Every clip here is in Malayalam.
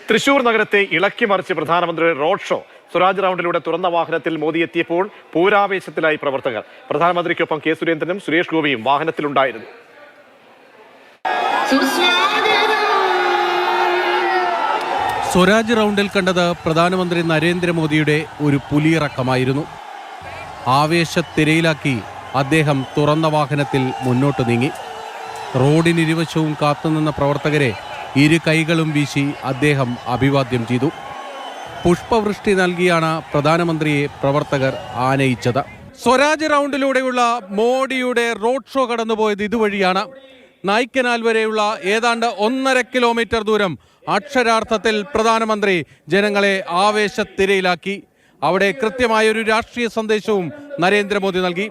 തൃശൂർ നഗരത്തെ ഇളക്കിമറിച്ച് പ്രധാനമന്ത്രിയുടെ റോഡ് ഷോ. സ്വരാജ് റൗണ്ടിലൂടെ തുറന്ന വാഹനത്തിൽ മോദി എത്തിയപ്പോൾ പൂരാവേശത്തിലായി പ്രവർത്തകർ. പ്രധാനമന്ത്രിക്കൊപ്പം കെ സുരേന്ദ്രനും സുരേഷ് ഗോപിയും വാഹനത്തിലുണ്ടായിരുന്നു. സ്വരാജ് റൗണ്ടിൽ കണ്ടത് പ്രധാനമന്ത്രി നരേന്ദ്രമോദിയുടെ ഒരു പുലിയിറക്കമായിരുന്നു. ആവേശത്തിരയിലാക്കി അദ്ദേഹം തുറന്ന വാഹനത്തിൽ മുന്നോട്ട് നീങ്ങി. റോഡിനിരുവശവും കാത്തുനിന്ന പ്രവർത്തകരെ ഇരു കൈകളും വീശി അദ്ദേഹം അഭിവാദ്യം ചെയ്തു. പുഷ്പവൃഷ്ടി നൽകിയാണ് പ്രധാനമന്ത്രിയെ പ്രവർത്തകർ ആനയിച്ചത്. സ്വരാജ് റൗണ്ടിലൂടെയുള്ള മോഡിയുടെ റോഡ് ഷോ കടന്നുപോയത് ഇതുവഴിയാണ്. നായ്ക്കനാൽ വരെയുള്ള ഏതാണ്ട് 1.5 കിലോമീറ്റർ ദൂരം അക്ഷരാർത്ഥത്തിൽ പ്രധാനമന്ത്രി ജനങ്ങളെ ആവേശത്തിരയിലാക്കി. അവിടെ കൃത്യമായൊരു രാഷ്ട്രീയ സന്ദേശവും നരേന്ദ്രമോദി നൽകി.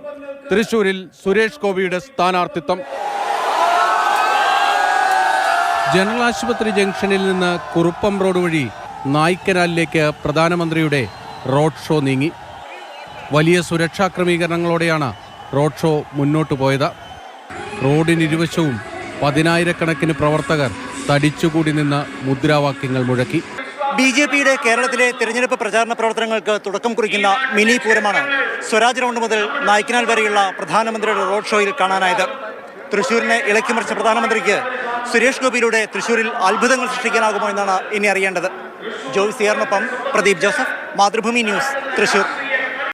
തൃശൂരിൽ സുരേഷ് ഗോപിയുടെ സ്ഥാനാർത്ഥിത്വം. ജനറൽ ആശുപത്രി ജംഗ്ഷനിൽ നിന്ന് കുറുപ്പം റോഡ് വഴി നായ്ക്കനാലിലേക്ക് പ്രധാനമന്ത്രിയുടെ റോഡ് ഷോ നീങ്ങി. വലിയ സുരക്ഷാ ക്രമീകരണങ്ങളോടെയാണ് റോഡ് ഷോ മുന്നോട്ടു പോയത്. റോഡിനിരുവശവും 10,000-കണക്കിന് പ്രവർത്തകർ തടിച്ചുകൂടി നിന്ന് മുദ്രാവാക്യങ്ങൾ മുഴക്കി. BJPയുടെ കേരളത്തിലെ തെരഞ്ഞെടുപ്പ് പ്രചാരണ പ്രവർത്തനങ്ങൾക്ക് തുടക്കം കുറിക്കുന്ന മിനി പൂരമാണ് സ്വരാജ് റൗണ്ട് മുതൽ നായ്ക്കനാൽ വരെയുള്ള പ്രധാനമന്ത്രിയുടെ റോഡ് ഷോയിൽ കാണാനായത്. തൃശ്ശൂരിനെ ഇളക്കിമറിച്ച പ്രധാനമന്ത്രിക്ക് സുരേഷ് ഗോപിയിലൂടെ തൃശ്ശൂരിൽ അത്ഭുതങ്ങൾ സൃഷ്ടിക്കാനാകുമോ എന്നാണ് ഇനി അറിയേണ്ടത്. ജോയ് സിയറിനൊപ്പം പ്രദീപ് ജോസഫ്, മാതൃഭൂമി ന്യൂസ്, തൃശ്ശൂർ.